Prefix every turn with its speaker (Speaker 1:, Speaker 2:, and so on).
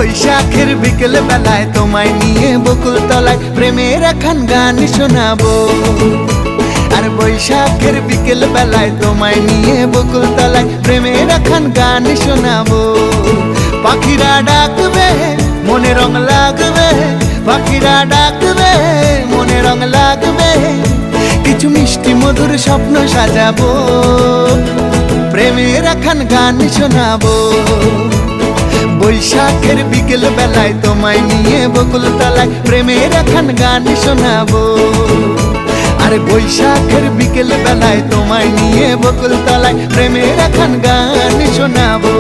Speaker 1: বৈশাখের বিকেল বেলায় তোমায় নিয়ে বকুল তলায় প্রেমের একখান গান শোনাবো। আর বৈশাখের বিকেল বেলায় তোমায় নিয়ে বকুল তলায় প্রেমের একখান গান শোনাবো। পাখিরা ডাকবে মনে রং লাগবে, পাখিরা ডাকবে মনে রং লাগবে, কিছু মিষ্টি মধুর স্বপ্ন সাজাবো, প্রেমের একখান গান শোনাবো। বৈশাখের বিকেল বেলায় তোমায় নিয়ে বকুল তলায় প্রেমের একখান গান শোনাবো। আরে বৈশাখের বিকেল বেলায় তোমায় নিয়ে বকুল তলায় প্রেমের একখান গান শোনাবো।